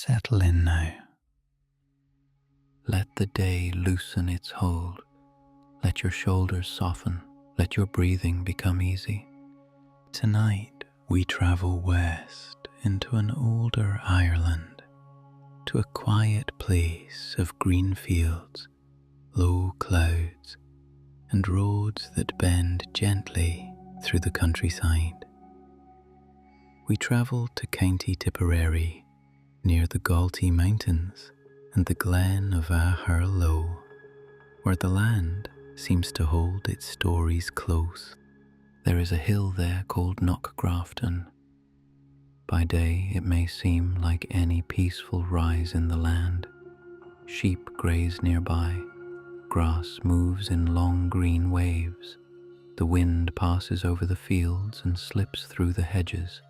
Settle in now. Let the day loosen its hold. Let your shoulders soften. Let your breathing become easy. Tonight we travel west into an older Ireland, to a quiet place of green fields, low clouds, and roads that bend gently through the countryside. We travel to County Tipperary, near the Galtee Mountains and the glen of Low, where the land seems to hold its stories close. There is a hill there called Knockgrafton. By day it may seem like any peaceful rise in the land. Sheep graze nearby, grass moves in long green waves, the wind passes over the fields and slips through the hedges.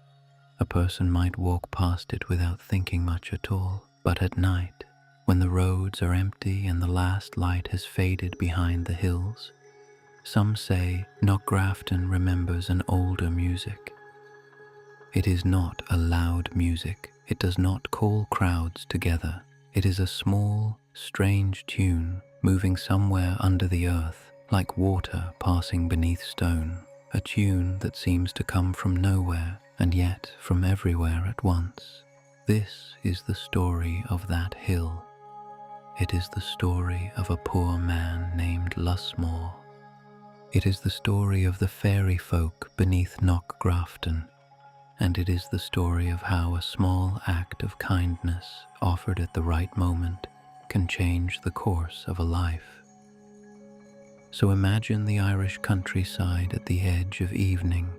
A person might walk past it without thinking much at all, but at night, when the roads are empty and the last light has faded behind the hills, some say Knockgrafton remembers an older music. It is not a loud music. It does not call crowds together. It is a small, strange tune moving somewhere under the earth, like water passing beneath stone, a tune that seems to come from nowhere and yet from everywhere at once. This is the story of that hill. It is the story of a poor man named Lusmore. It is the story of the fairy folk beneath Knockgrafton, and it is the story of how a small act of kindness offered at the right moment can change the course of a life. So imagine the Irish countryside at the edge of evening.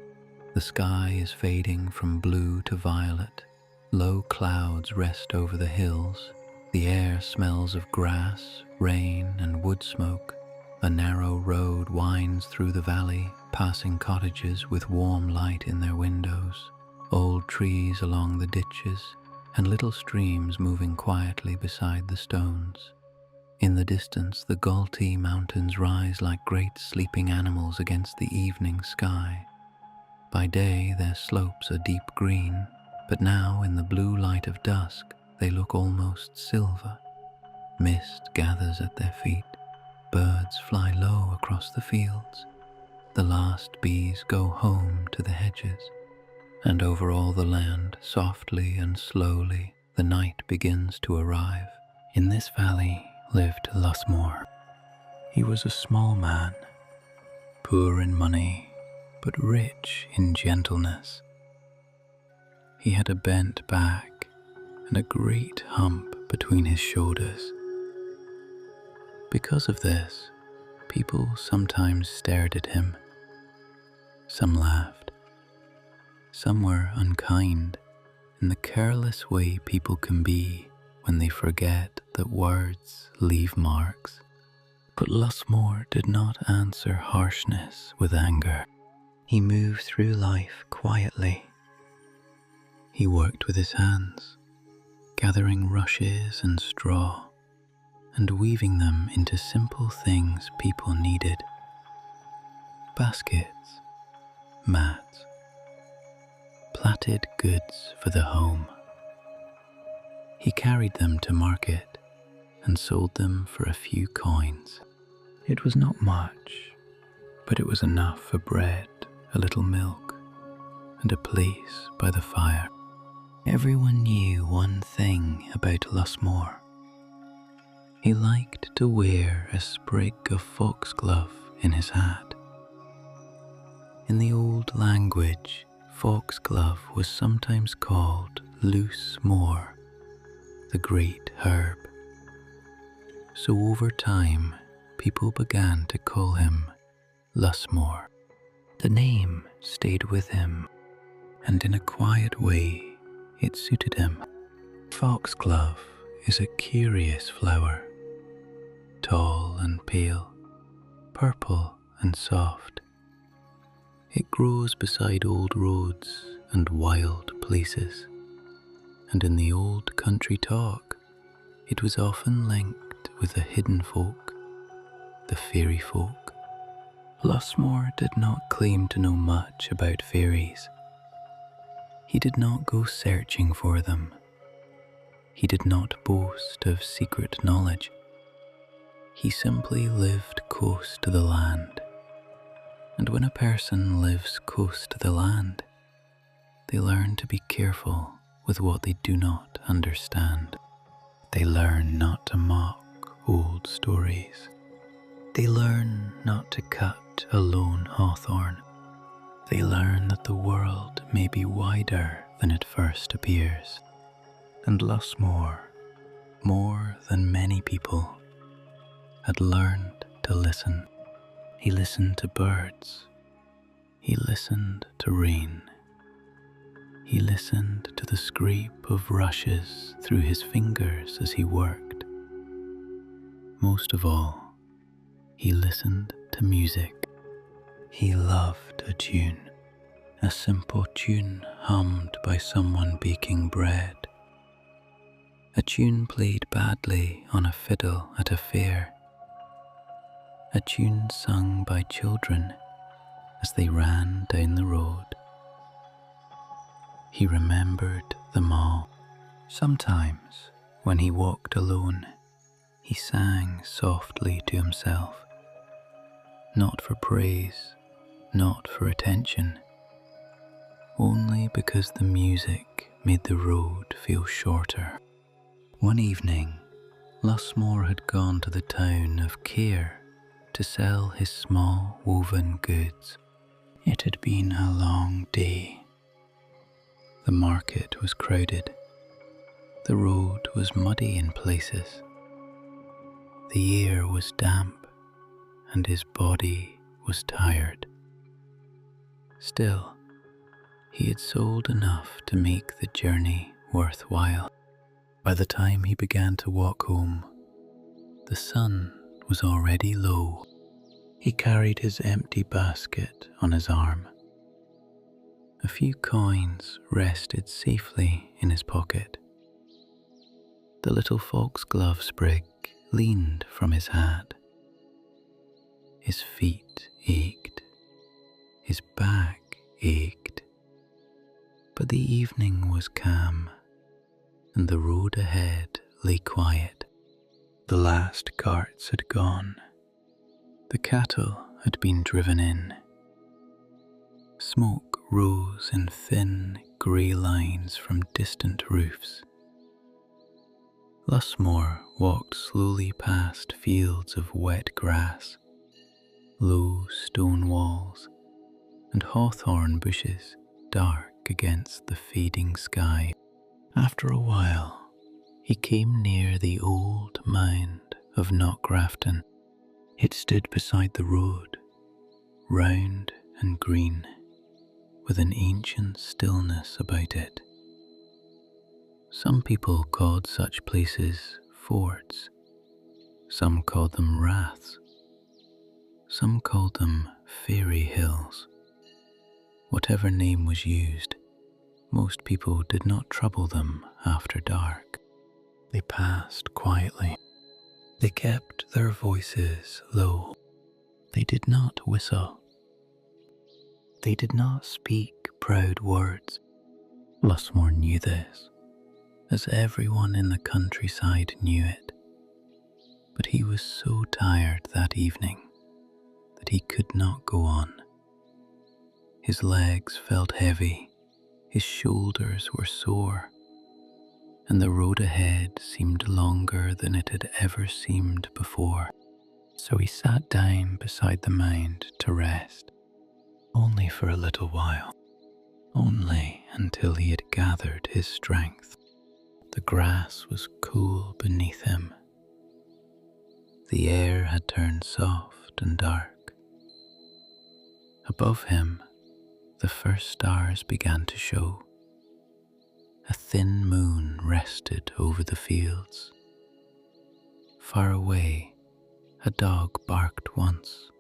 The sky is fading from blue to violet. Low clouds rest over the hills. The air smells of grass, rain, and wood smoke. A narrow road winds through the valley, passing cottages with warm light in their windows, old trees along the ditches, and little streams moving quietly beside the stones. In the distance, the Galtee Mountains rise like great sleeping animals against the evening sky. By day, their slopes are deep green, but now in the blue light of dusk, they look almost silver. Mist gathers at their feet. Birds fly low across the fields. The last bees go home to the hedges. And over all the land, softly and slowly, the night begins to arrive. In this valley lived Lusmore. He was a small man, poor in money, but rich in gentleness. He had a bent back and a great hump between his shoulders. Because of this, people sometimes stared at him. Some laughed. Some were unkind in the careless way people can be when they forget that words leave marks. But Lusmore did not answer harshness with anger. He moved through life quietly. He worked with his hands, gathering rushes and straw, and weaving them into simple things people needed. Baskets, mats, plaited goods for the home. He carried them to market and sold them for a few coins. It was not much, but it was enough for bread, a little milk, and a place by the fire. Everyone knew one thing about Lusmore. He liked to wear a sprig of foxglove in his hat. In the old language, foxglove was sometimes called Lusmore, the great herb. So over time, people began to call him Lusmore. The name stayed with him, and in a quiet way, it suited him. Foxglove is a curious flower, tall and pale, purple and soft. It grows beside old roads and wild places, and in the old country talk, it was often linked with the hidden folk, the fairy folk. Lusmore did not claim to know much about fairies. He did not go searching for them. He did not boast of secret knowledge. He simply lived close to the land. And when a person lives close to the land, they learn to be careful with what they do not understand. They learn not to mock old stories. They learn not to cut a lone hawthorn. They learn that the world may be wider than it first appears. And Lusmore, more than many people, had learned to listen. He listened to birds. He listened to rain. He listened to the scrape of rushes through his fingers as he worked. Most of all, he listened to music. He loved a tune, a simple tune hummed by someone baking bread. A tune played badly on a fiddle at a fair. A tune sung by children as they ran down the road. He remembered them all. Sometimes, when he walked alone, he sang softly to himself, not for praise, not for attention, only because the music made the road feel shorter. One evening, Lusmore had gone to the town of Care to sell his small woven goods. It had been a long day. The market was crowded. The road was muddy in places. The air was damp, and his body was tired. Still, he had sold enough to make the journey worthwhile. By the time he began to walk home, the sun was already low. He carried his empty basket on his arm. A few coins rested safely in his pocket. The little foxglove sprig leaned from his hat. His feet ached. His back ached. But the evening was calm, and the road ahead lay quiet. The last carts had gone. The cattle had been driven in. Smoke rose in thin, grey lines from distant roofs. Lusmore walked slowly past fields of wet grass, low stone walls, and hawthorn bushes dark against the fading sky. After a while, he came near the old mound of Knockgrafton. It stood beside the road, round and green, with an ancient stillness about it. Some people called such places forts. Some called them raths. Some called them fairy hills. Whatever name was used, most people did not trouble them after dark. They passed quietly. They kept their voices low. They did not whistle. They did not speak proud words. Lusmore knew this, as everyone in the countryside knew it. But he was so tired that evening that he could not go on. His legs felt heavy, his shoulders were sore, and the road ahead seemed longer than it had ever seemed before. So he sat down beside the mound to rest, only for a little while, only until he had gathered his strength. The grass was cool beneath him. The air had turned soft and dark. Above him, the first stars began to show. A thin moon rested over the fields. Far away, a dog barked once,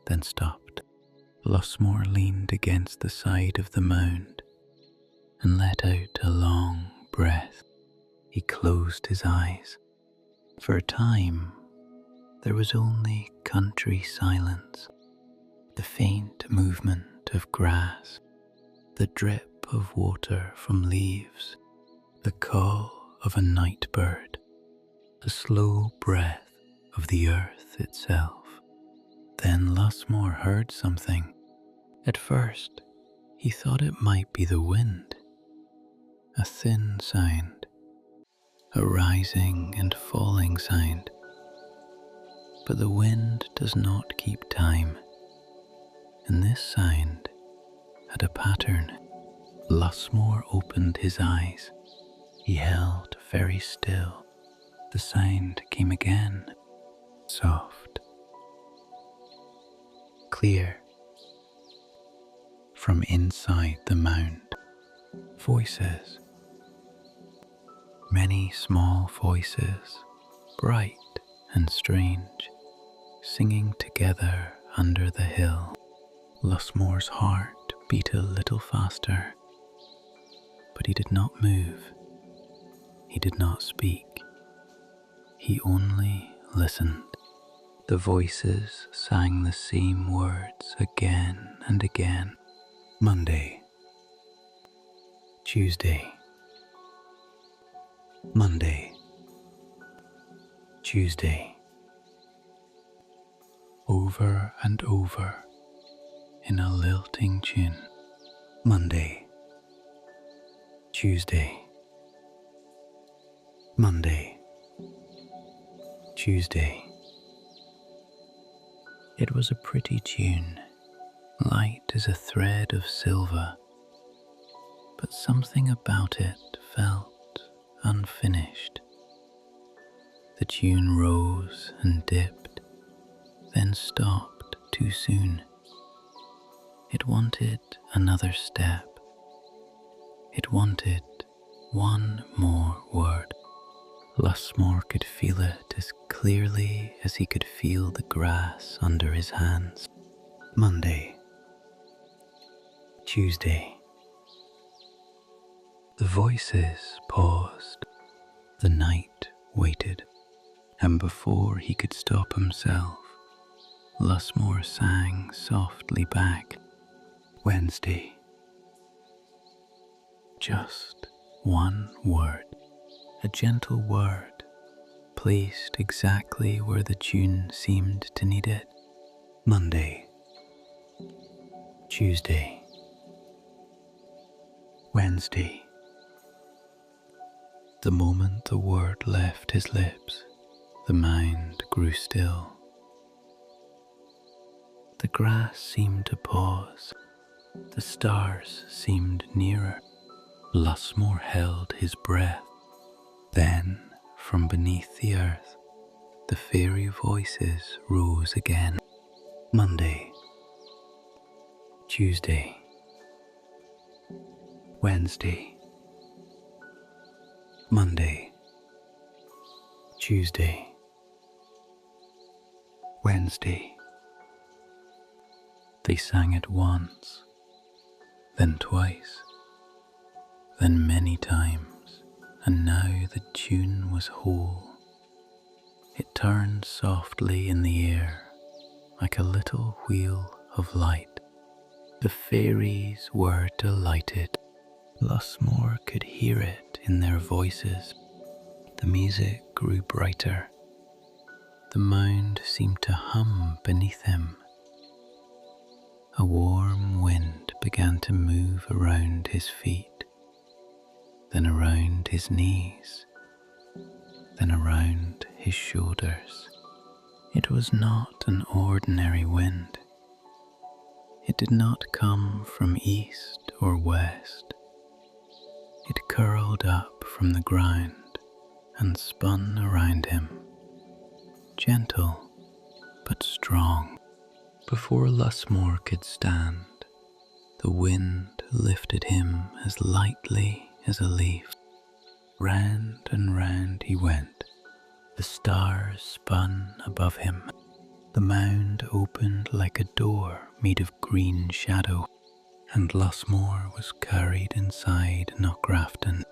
then stopped. Lusmore leaned against the side of the mound and let out a long breath. He closed his eyes. For a time, there was only country silence, the faint movement of grass, the drip of water from leaves, the call of a night bird, the slow breath of the earth itself. Then Lusmore heard something. At first, he thought it might be the wind, a thin sound, a rising and falling sound. But the wind does not keep time, and this sound had a pattern. Lusmore opened his eyes. He held very still. The sound came again, soft, clear, from inside the mound. Voices, many small voices, bright and strange, singing together under the hill. Lusmore's heart beat a little faster, but he did not move. He did not speak. He only listened. The voices sang the same words again and again. Monday, Tuesday, Monday, Tuesday. Over and over in a lilting tune. Monday, Tuesday, Monday, Tuesday. It was a pretty tune, light as a thread of silver, but something about it felt unfinished. The tune rose and dipped, then stopped too soon. It wanted another step. It wanted one more word. Lusmore could feel it as clearly as he could feel the grass under his hands. Monday, Tuesday. The voices paused. The night waited, and before he could stop himself, Lusmore sang softly back. Wednesday. Just one word, a gentle word, placed exactly where the tune seemed to need it. Monday, Tuesday, Wednesday. The moment the word left his lips, the mound grew still. The grass seemed to pause. The stars seemed nearer. Lusmore held his breath. Then, from beneath the earth, the fairy voices rose again. Monday, Tuesday, Wednesday, Monday, Tuesday, Wednesday. They sang it once, then twice, then many times, and now the tune was whole. It turned softly in the air, like a little wheel of light. The fairies were delighted. Lusmore could hear it in their voices. The music grew brighter. The mound seemed to hum beneath him. A warm wind began to move around his feet, then around his knees, then around his shoulders. It was not an ordinary wind. It did not come from east or west. It curled up from the ground and spun around him, gentle but strong. Before Lusmore could stand, the wind lifted him as lightly as a leaf. Round and round he went. The stars spun above him. The mound opened like a door made of green shadow, and Lusmore was carried inside Knockgrafton.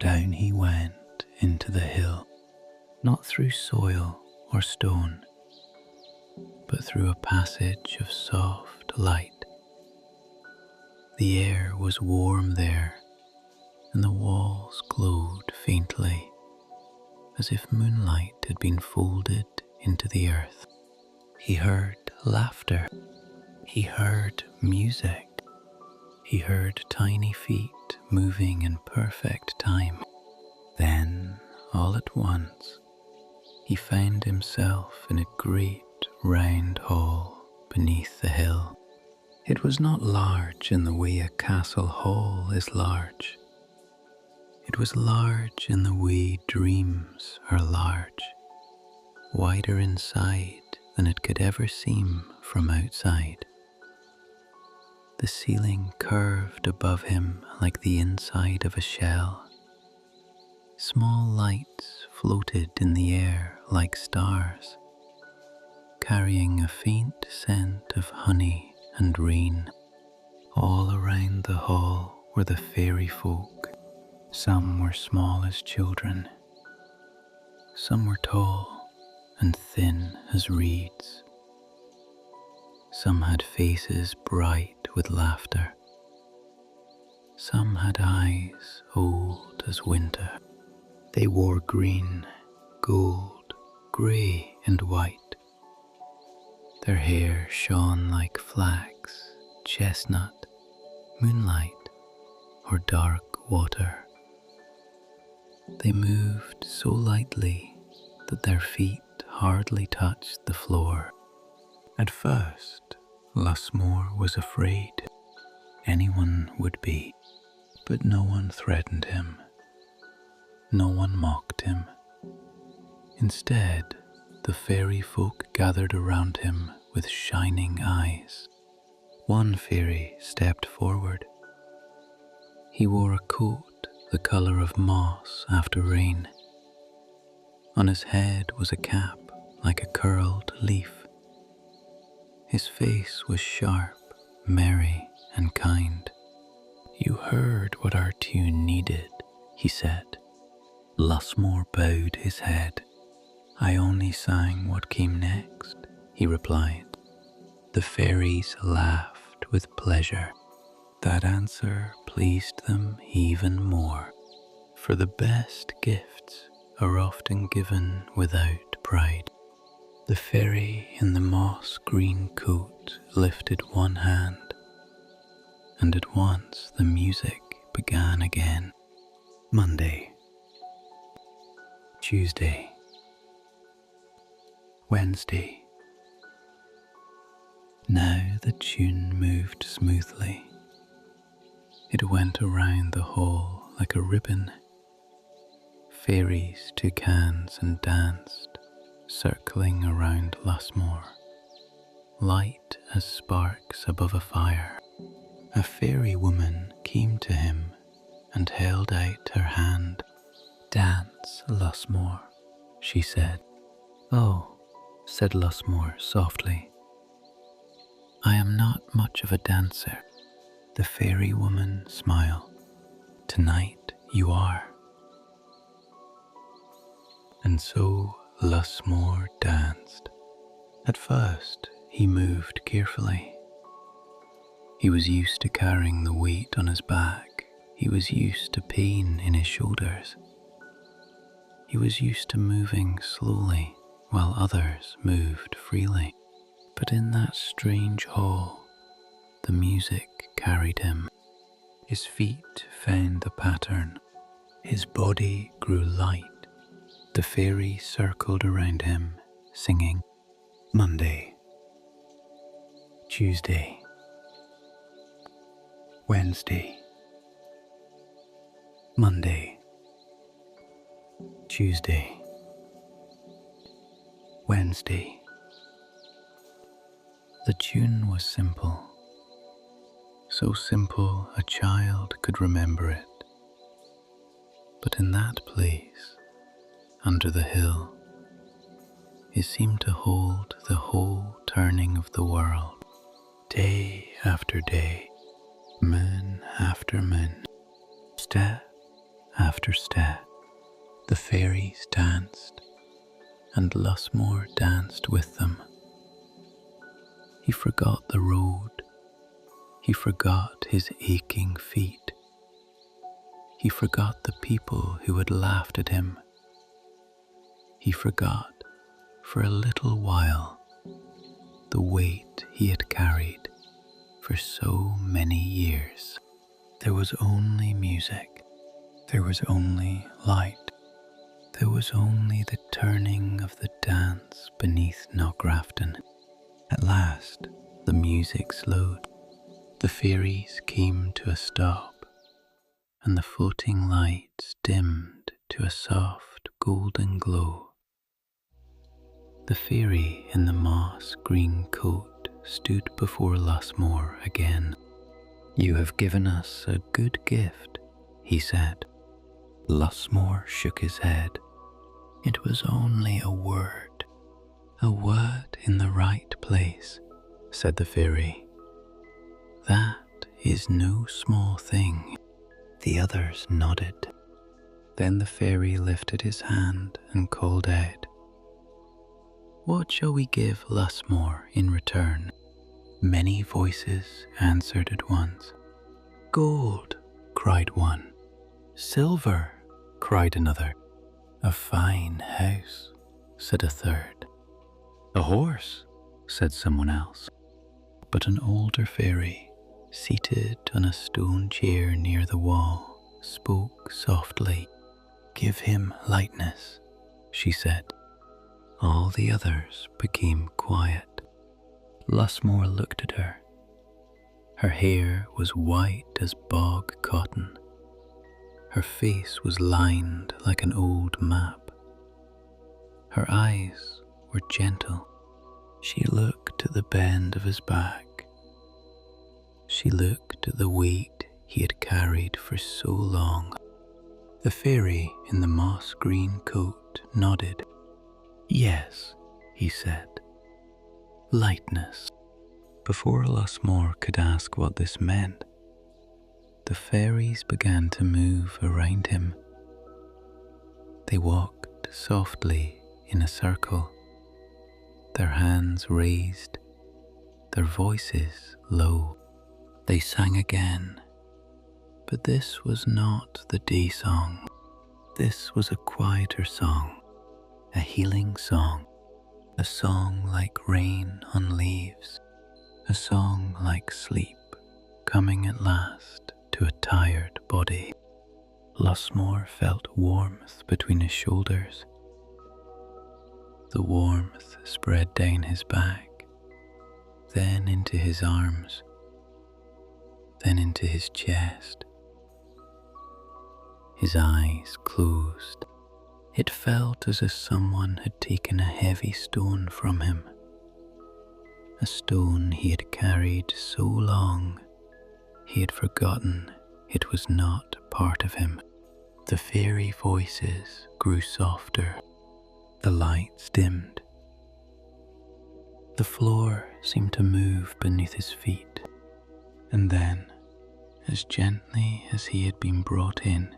Down he went into the hill, not through soil or stone, but through a passage of soft light. The air was warm there, and the walls glowed faintly, as if moonlight had been folded into the earth. He heard laughter. He heard music. He heard tiny feet moving in perfect time. Then, all at once, he found himself in a great round hall beneath the hill. It was not large in the way a castle hall is large. It was large in the way dreams are large, wider inside than it could ever seem from outside. The ceiling curved above him like the inside of a shell. Small lights floated in the air like stars, carrying a faint scent of honey and rain. All around the hall were the fairy folk. Some were small as children. Some were tall and thin as reeds. Some had faces bright with laughter. Some had eyes old as winter. They wore green, gold, grey and white. Their hair shone like flax, chestnut, moonlight, or dark water. They moved so lightly that their feet hardly touched the floor. At first, Lusmore was afraid. Anyone would be, but no one threatened him. No one mocked him. Instead, the fairy folk gathered around him with shining eyes. One fairy stepped forward. He wore a coat the colour of moss after rain. On his head was a cap like a curled leaf. His face was sharp, merry, and kind. "You heard what our tune needed," he said. Lusmore bowed his head. "I only sang what came next," he replied. The fairies laughed with pleasure. That answer pleased them even more, for the best gifts are often given without pride. The fairy in the moss-green coat lifted one hand, and at once the music began again. Monday, Tuesday, Wednesday. Now the tune moved smoothly. It went around the hall like a ribbon. Fairies took hands and danced, circling around Lusmore, light as sparks above a fire. A fairy woman came to him and held out her hand. "Dance, Lusmore," she said. "Oh," said Lusmore softly. "I am not much of a dancer." The fairy woman smiled. "Tonight you are." And so Lusmore danced. At first he moved carefully. He was used to carrying the weight on his back. He was used to pain in his shoulders. He was used to moving slowly while others moved freely. But in that strange hall, the music carried him. His feet found the pattern. His body grew light. The fairy circled around him, singing, Monday, Tuesday, Wednesday, Monday, Tuesday, Wednesday. The tune was simple, so simple a child could remember it. But in that place, under the hill, it seemed to hold the whole turning of the world. Day after day, moon after moon, step after step, the fairies danced, and Lusmore danced with them. He forgot the road. He forgot his aching feet. He forgot the people who had laughed at him. He forgot, for a little while, the weight he had carried for so many years. There was only music. There was only light. There was only the turning of the dance beneath Knockgrafton. At last, the music slowed. The fairies came to a stop, and the floating lights dimmed to a soft golden glow. The fairy in the moss-green coat stood before Lusmore again. "You have given us a good gift," he said. Lusmore shook his head. "It was only a word in the right place," said the fairy. "That is no small thing." The others nodded. Then the fairy lifted his hand and called out, "What shall we give Lusmore in return?" Many voices answered at once. "Gold," cried one. "Silver," cried another. "A fine house," said a third. "A horse," said someone else. But an older fairy, seated on a stone chair near the wall, spoke softly. "Give him lightness," she said. All the others became quiet. Lusmore looked at her. Her hair was white as bog cotton. Her face was lined like an old map. Her eyes were gentle. She looked at the bend of his back. She looked at the weight he had carried for so long. The fairy in the moss-green coat nodded. "Yes," he said. "Lightness." Before Lusmore could ask what this meant, the fairies began to move around him. They walked softly in a circle, their hands raised, their voices low. They sang again, but this was not the day song. This was a quieter song, a healing song, a song like rain on leaves, a song like sleep coming at last to a tired body. Lusmore felt warmth between his shoulders. The warmth spread down his back, then into his arms, then into his chest. His eyes closed. It felt as if someone had taken a heavy stone from him, a stone he had carried so long he had forgotten it was not part of him. The fairy voices grew softer. The lights dimmed. The floor seemed to move beneath his feet, and then, as gently as he had been brought in,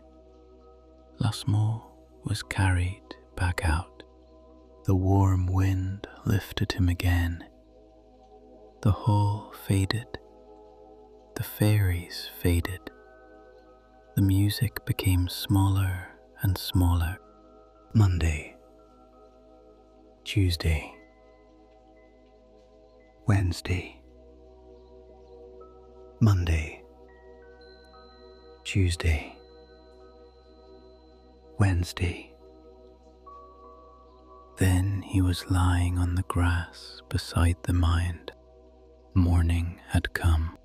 Lusmore was carried back out. The warm wind lifted him again. The hall faded. The fairies faded. The music became smaller and smaller. Monday, Tuesday, Wednesday, Monday, Tuesday, Wednesday. Then he was lying on the grass beside the mound. Morning had come.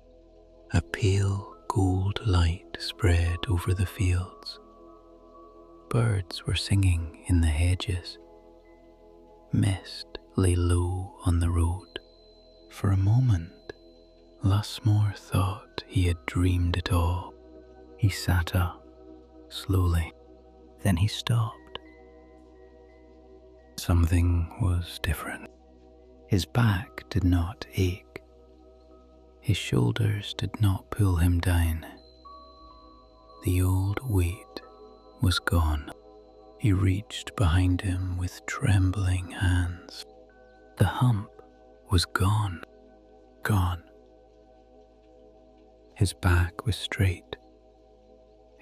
A pale gold light spread over the fields. Birds were singing in the hedges. Mist lay low on the road. For a moment, Lusmore thought he had dreamed it all. He sat up, slowly. Then he stopped. Something was different. His back did not ache. His shoulders did not pull him down. The old weight was gone. He reached behind him with trembling hands. The hump was gone. Gone. His back was straight.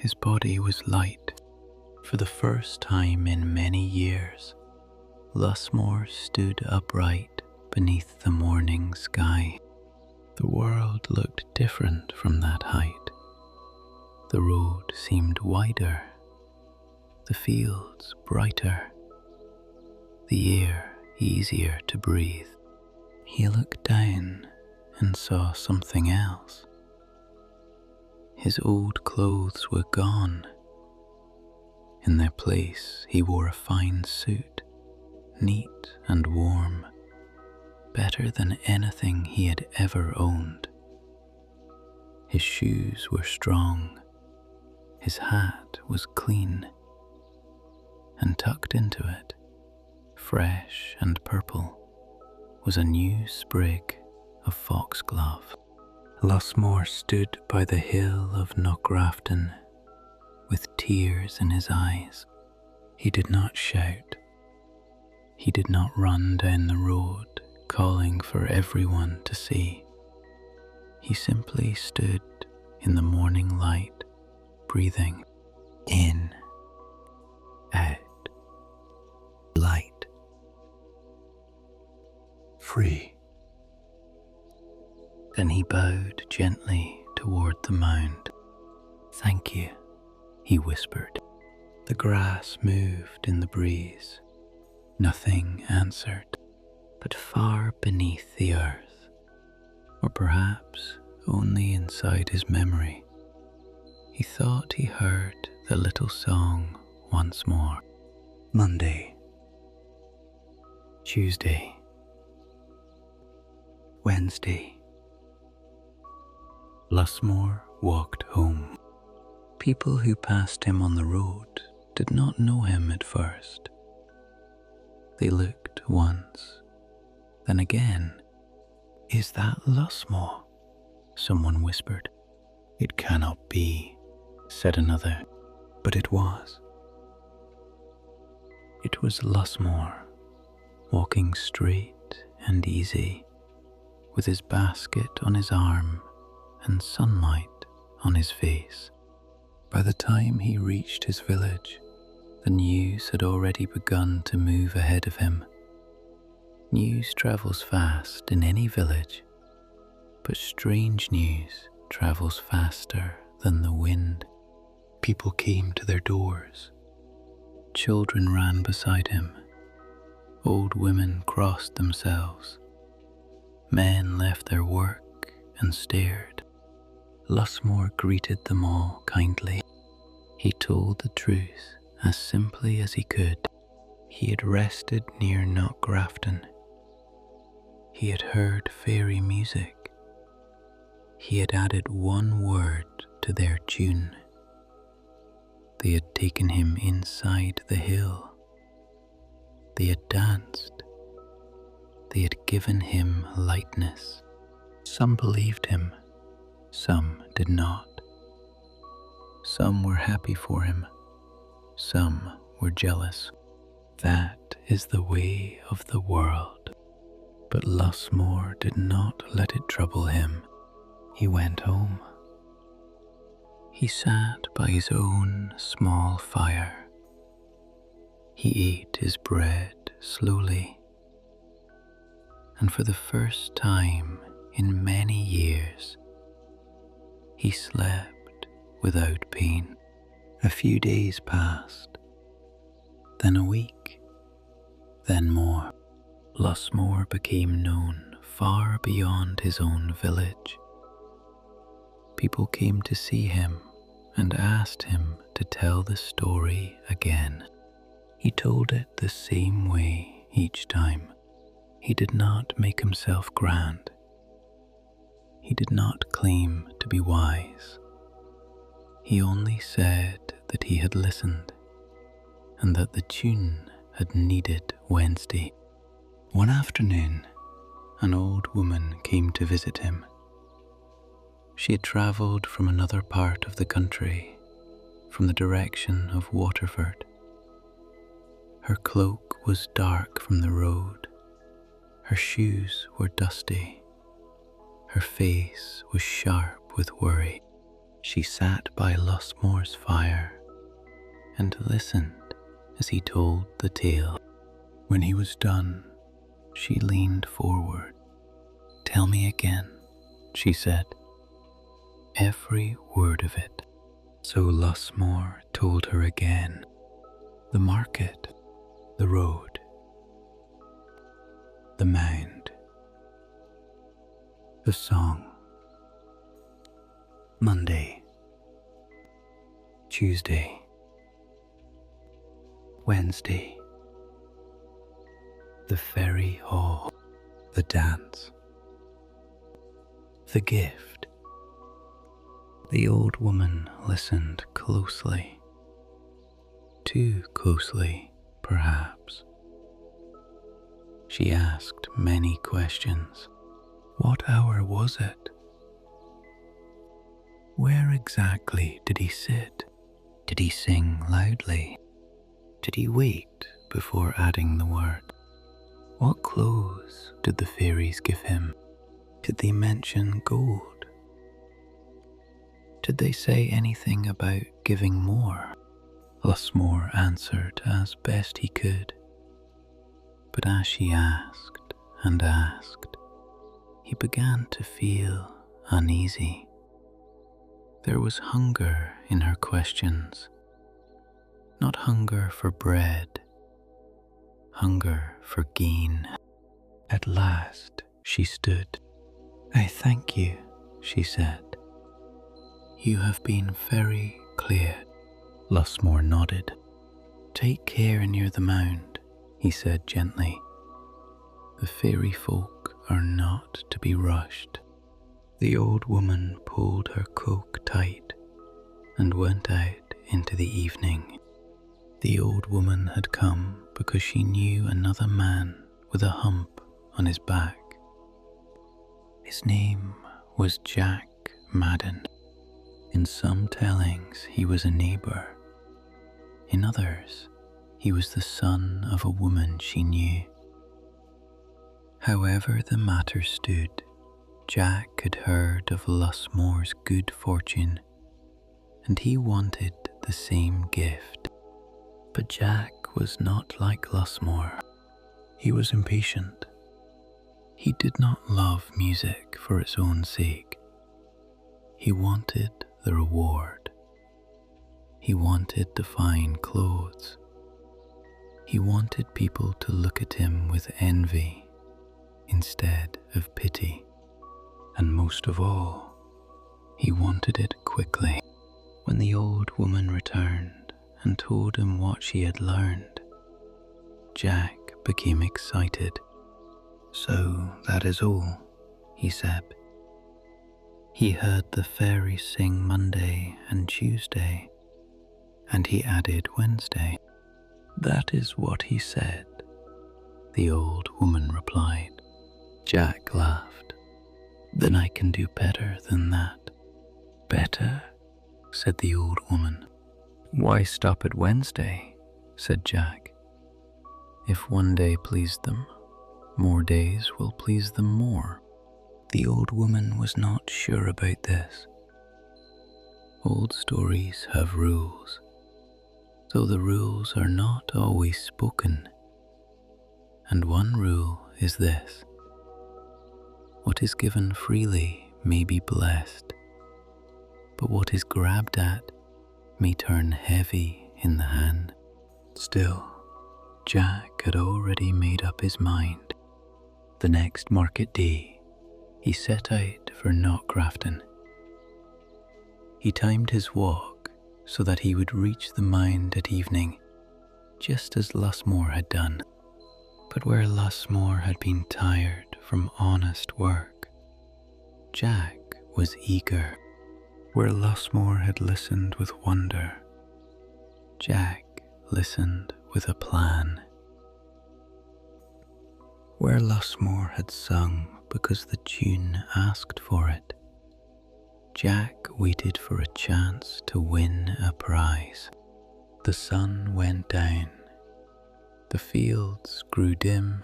His body was light. For the first time in many years, Lusmore stood upright beneath the morning sky. The world looked different from that height. The road seemed wider, the fields brighter, the air easier to breathe. He looked down and saw something else. His old clothes were gone. In their place, he wore a fine suit, neat and warm, better than anything he had ever owned. His shoes were strong, his hat was clean, and tucked into it, fresh and purple, was a new sprig of foxglove. Lusmore stood by the hill of Knockgrafton with tears in his eyes. He did not shout. He did not run down the road calling for everyone to see. He simply stood in the morning light, breathing in, out, light, free. Then he bowed gently toward the mound. "Thank you," he whispered. The grass moved in the breeze. Nothing answered, but far beneath the earth, or perhaps only inside his memory, he thought he heard the little song once more. Monday, Tuesday, Wednesday. Lusmore walked home. People who passed him on the road did not know him at first. They looked once, then again. "Is that Lusmore?" someone whispered. "It cannot be," said another, but it was. It was Lusmore, walking straight and easy, with his basket on his arm and sunlight on his face. By the time he reached his village, the news had already begun to move ahead of him. News travels fast in any village, but strange news travels faster than the wind. People came to their doors. Children ran beside him. Old women crossed themselves. Men left their work and stared. Lusmore greeted them all kindly. He told the truth as simply as he could. He had rested near Knockgrafton. He had heard fairy music. He had added one word to their tune. They had taken him inside the hill. They had danced. They had given him lightness. Some believed him, some did not. Some were happy for him, some were jealous. That is the way of the world. But Lusmore did not let it trouble him. He went home. He sat by his own small fire. He ate his bread slowly. And for the first time in many years, he slept without pain. A few days passed, then a week, then more. Lusmore became known far beyond his own village. People came to see him and asked him to tell the story again. He told it the same way each time. He did not make himself grand. He did not claim to be wise. He only said that he had listened and that the tune had needed Wednesday. One afternoon, an old woman came to visit him. She had travelled from another part of the country, from the direction of Waterford. Her cloak was dark from the road. Her shoes were dusty. Her face was sharp with worry. She sat by Lusmore's fire and listened as he told the tale. When he was done, she leaned forward. "Tell me again," she said, "every word of it." So Lusmore told her again. The market, the road, the mound, the song. Monday, Tuesday, Wednesday, the ferry hall, the dance, the gift. The old woman listened closely, too closely, perhaps. She asked many questions. What hour was it? Where exactly did he sit? Did he sing loudly? Did he wait before adding the word? What clothes did the fairies give him? Did they mention gold? Did they say anything about giving more? Lusmore answered as best he could. But as she asked and asked, he began to feel uneasy. There was hunger in her questions, not hunger for bread, hunger for gain. At last she stood. "I thank you," she said. "You have been very clear." Lusmore nodded. "Take care near the mound," he said gently. "The fairy folk are not to be rushed." The old woman pulled her cloak tight and went out into the evening. The old woman had come because she knew another man with a hump on his back. His name was Jack Madden. In some tellings he was a neighbour. In others, he was the son of a woman she knew. However the matter stood, Jack had heard of Lusmore's good fortune, and he wanted the same gift. But Jack was not like Lusmore. He was impatient. He did not love music for its own sake. He wanted the reward. He wanted the fine clothes. He wanted people to look at him with envy instead of pity. And most of all, he wanted it quickly. When the old woman returned and told him what she had learned, Jack became excited. "So that is all," he said. He heard the fairies sing Monday and Tuesday, and he added Wednesday. "That is what he said," the old woman replied. Jack laughed. "Then I can do better than that." "Better?" said the old woman. "Why stop at Wednesday?" said Jack. "If one day pleased them, more days will please them more." The old woman was not sure about this. Old stories have rules, though the rules are not always spoken. And one rule is this: what is given freely may be blessed, but what is grabbed at may turn heavy in the hand. Still, Jack had already made up his mind. The next market day, he set out for Knockgrafton. He timed his walk so that he would reach the mound at evening, just as Lusmore had done. But where Lusmore had been tired from honest work, Jack was eager. Where Lusmore had listened with wonder, Jack listened with a plan. Where Lusmore had sung because the tune asked for it, Jack waited for a chance to win a prize. The sun went down. The fields grew dim.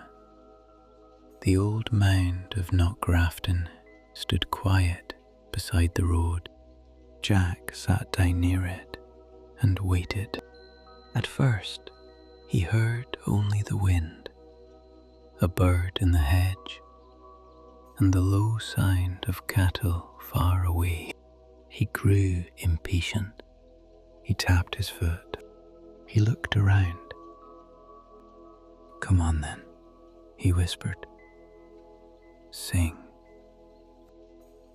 The old mound of Knockgrafton stood quiet beside the road. Jack sat down near it and waited. At first, he heard only the wind, a bird in the hedge, and the low sound of cattle far away. He grew impatient. He tapped his foot. He looked around. "Come on then," he whispered. "Sing."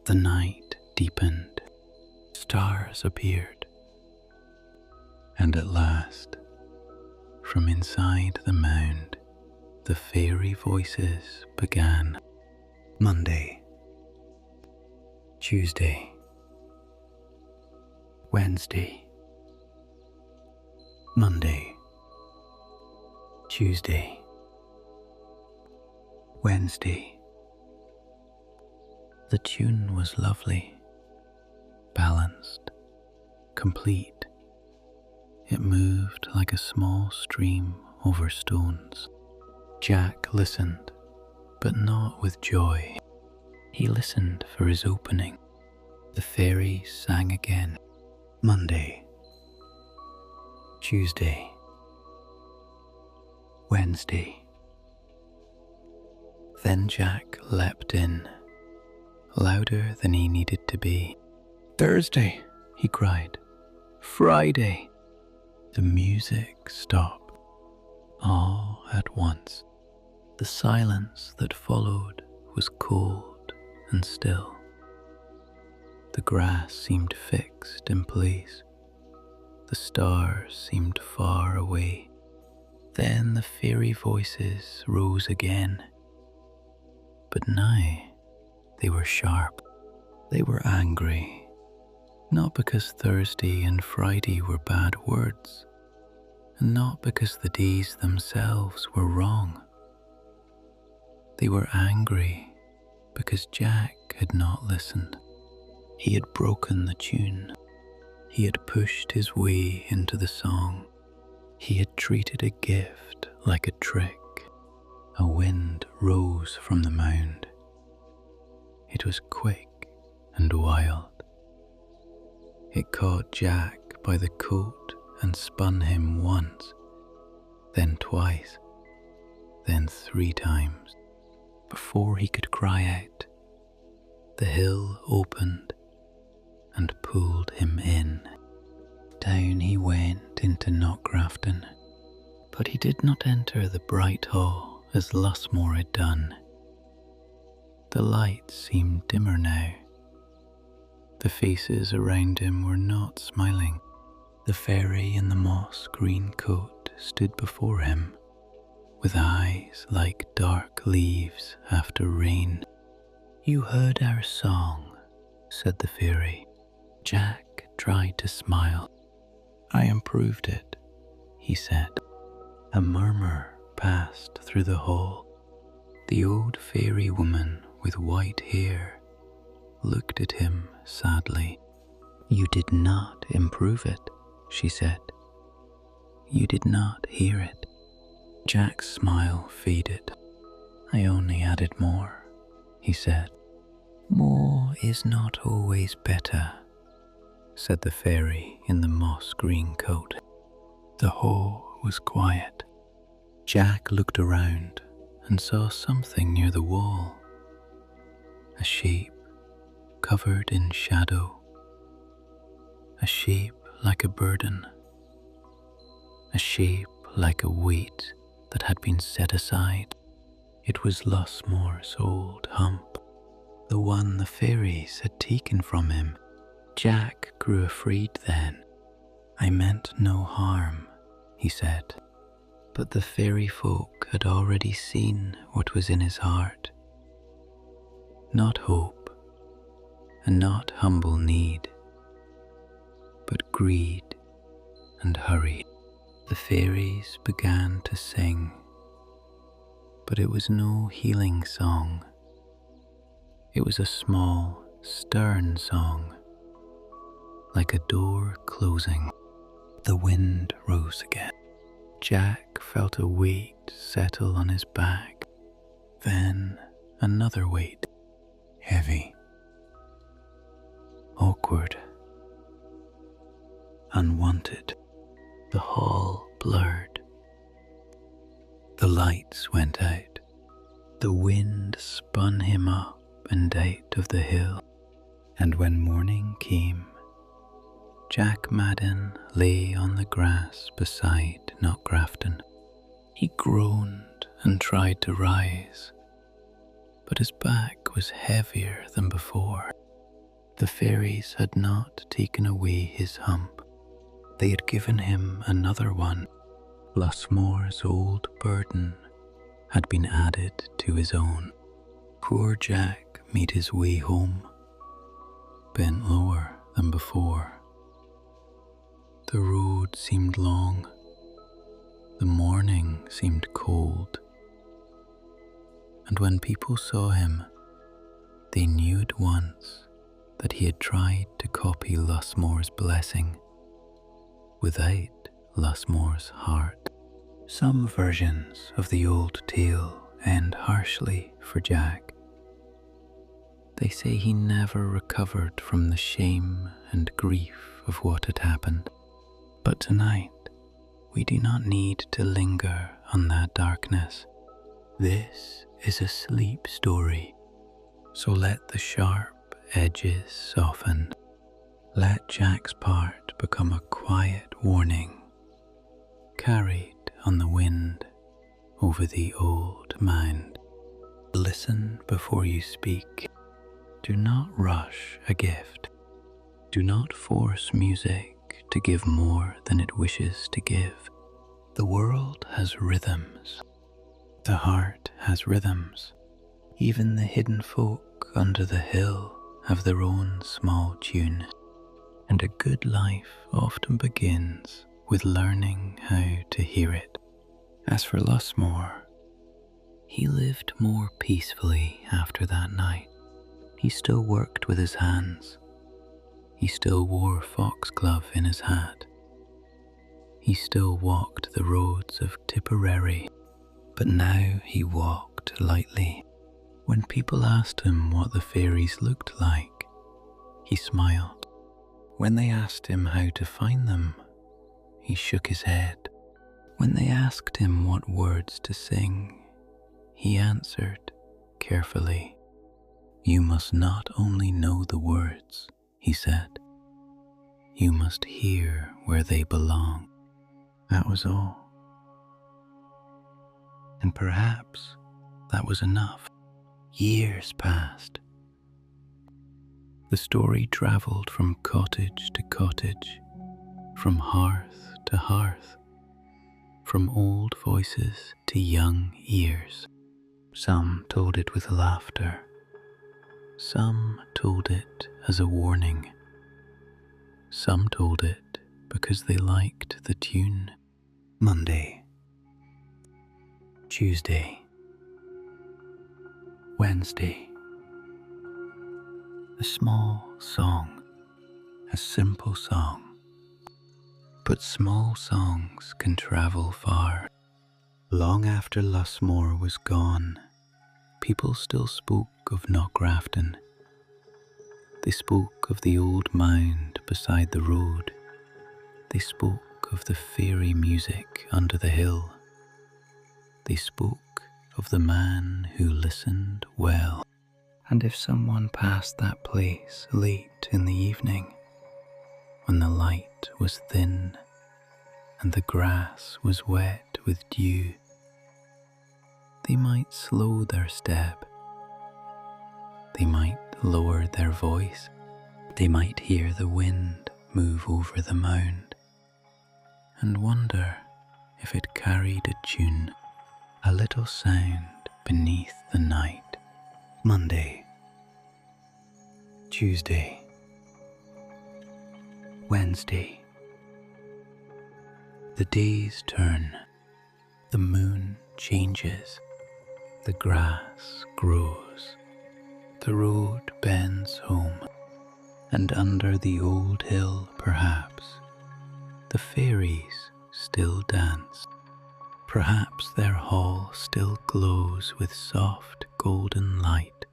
The night deepened. Stars appeared. And at last, from inside the mound, the fairy voices began. Monday, Tuesday, Wednesday, Monday, Tuesday, Wednesday. The tune was lovely, balanced, complete. It moved like a small stream over stones. Jack listened, but not with joy. He listened for his opening. The fairy sang again. Monday, Tuesday, Wednesday. Then Jack leapt in, louder than he needed to be. "Thursday," he cried. "Friday." The music stopped, all at once. The silence that followed was cold and still. The grass seemed fixed in place. The stars seemed far away. Then the fairy voices rose again. But now they were sharp. They were angry. Not because Thursday and Friday were bad words, and not because the days themselves were wrong. They were angry because Jack had not listened. He had broken the tune. He had pushed his way into the song. He had treated a gift like a trick. A wind rose from the mound. It was quick and wild. It caught Jack by the coat and spun him once, then twice, then 3 times. Before he could cry out, the hill opened and pulled him in. Down he went into Knockgrafton, but he did not enter the bright hall as Lusmore had done. The lights seemed dimmer now. The faces around him were not smiling. The fairy in the moss green coat stood before him, with eyes like dark leaves after rain. "You heard our song," said the fairy. Jack tried to smile. "I improved it," he said. A murmur passed through the hall. The old fairy woman with white hair looked at him sadly. "You did not improve it," she said. "You did not hear it." Jack's smile faded. "I only added more," he said. "More is not always better," said the fairy in the moss green coat. The hall was quiet. Jack looked around and saw something near the wall. A shape covered in shadow. A shape like a burden. A shape like a weight that had been set aside. It was Lusmore's old hump, the one the fairies had taken from him. Jack grew afraid then. "I meant no harm," he said, but the fairy folk had already seen what was in his heart. Not hope, and not humble need, but greed and hurry. The fairies began to sing, but it was no healing song. It was a small, stern song, like a door closing. The wind rose again. Jack felt a weight settle on his back, then another weight, heavy, awkward, unwanted. The hall blurred. The lights went out. The wind spun him up and out of the hill. And when morning came, Jack Madden lay on the grass beside Knockgrafton. He groaned and tried to rise, but his back was heavier than before. The fairies had not taken away his hump. They had given him another one. Lusmore's old burden had been added to his own. Poor Jack made his way home, bent lower than before. The road seemed long. The morning seemed cold. And when people saw him, they knew at once that he had tried to copy Lusmore's blessing without Lusmore's heart. Some versions of the old tale end harshly for Jack. They say he never recovered from the shame and grief of what had happened. But tonight, we do not need to linger on that darkness. This is a sleep story, so let the sharp edges soften. Let Jack's part become a quiet warning, carried on the wind over the old mound. Listen before you speak. Do not rush a gift. Do not force music to give more than it wishes to give. The world has rhythms. The heart has rhythms. Even the hidden folk under the hill have their own small tune. And a good life often begins with learning how to hear it. As for Lusmore, he lived more peacefully after that night. He still worked with his hands. He still wore foxglove in his hat. He still walked the roads of Tipperary, but now he walked lightly. When people asked him what the fairies looked like, he smiled. When they asked him how to find them, he shook his head. When they asked him what words to sing, he answered carefully. "You must not only know the words," he said. "You must hear where they belong." That was all. And perhaps that was enough. Years passed. The story travelled from cottage to cottage, from hearth to hearth, from old voices to young ears. Some told it with laughter. Some told it as a warning. Some told it because they liked the tune. Monday, Tuesday, Wednesday. A small song, a simple song. But small songs can travel far. Long after Lusmore was gone, people still spoke of Knockgrafton. They spoke of the old mound beside the road. They spoke of the fairy music under the hill. They spoke of the man who listened well. And if someone passed that place late in the evening, when the light was thin and the grass was wet with dew, they might slow their step. They might lower their voice. They might hear the wind move over the mound and wonder if it carried a tune, a little sound beneath the night. Monday, Tuesday, Wednesday. The days turn, the moon changes, the grass grows, the road bends home, and under the old hill perhaps the fairies still dance. Perhaps their hall still glows with soft golden light.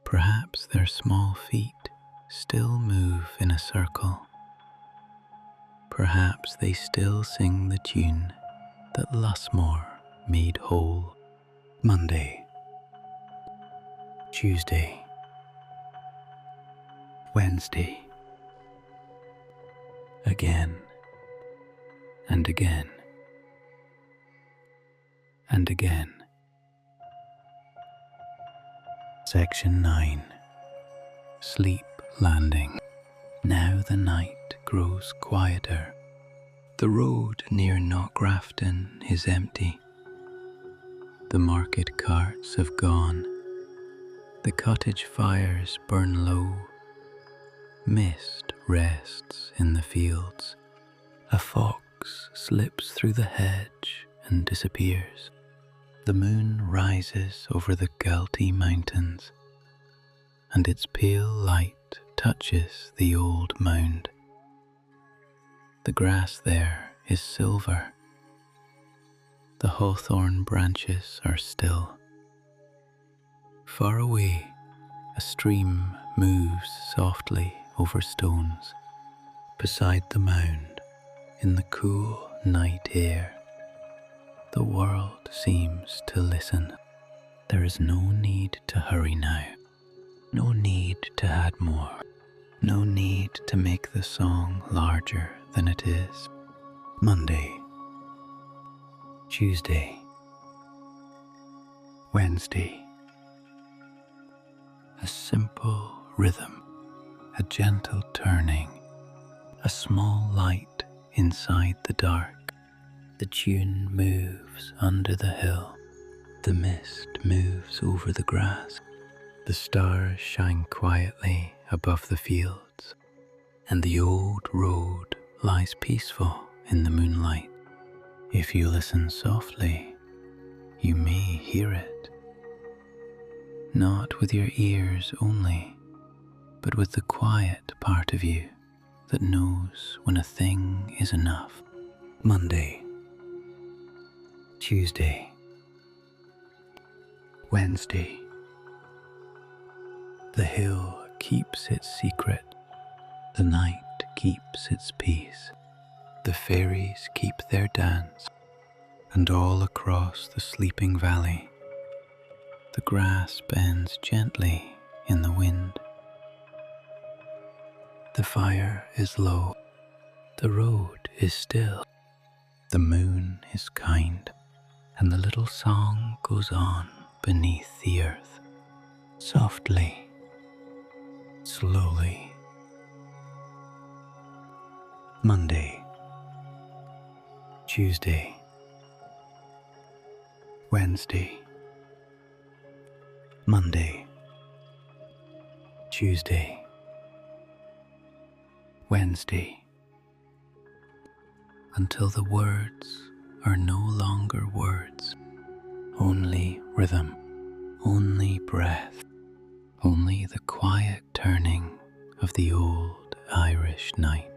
Perhaps their small feet still move in a circle, perhaps they still sing the tune that Lusmore made whole. Monday, Tuesday, Wednesday, again and again and again. Section 9. Sleep Landing. Now the night grows quieter. The road near Knockgrafton is empty. The market carts have gone. The cottage fires burn low. Mist rests in the fields. A fox slips through the hedge and disappears. The moon rises over the Galtee Mountains, and its pale light touches the old mound. The grass there is silver. The hawthorn branches are still. Far away, a stream moves softly over stones. Beside the mound, in the cool night air, the world seems to listen. There is no need to hurry now. No need to add more. No need to make the song larger than it is. Monday, Tuesday, Wednesday. A simple rhythm, a gentle turning, a small light inside the dark. The tune moves under the hill. The mist moves over the grass. The stars shine quietly above the fields, and the old road lies peaceful in the moonlight. If you listen softly, you may hear it. Not with your ears only, but with the quiet part of you that knows when a thing is enough. Monday, Tuesday, Wednesday. The hill keeps its secret. The night keeps its peace. The fairies keep their dance. And all across the sleeping valley, the grass bends gently in the wind. The fire is low. The road is still. The moon is kind. And the little song goes on beneath the earth. Softly, slowly. Monday, Tuesday, Wednesday, Monday, Tuesday, Wednesday, until the words are no longer words, only rhythm, only breath, only the quiet turning of the old Irish night.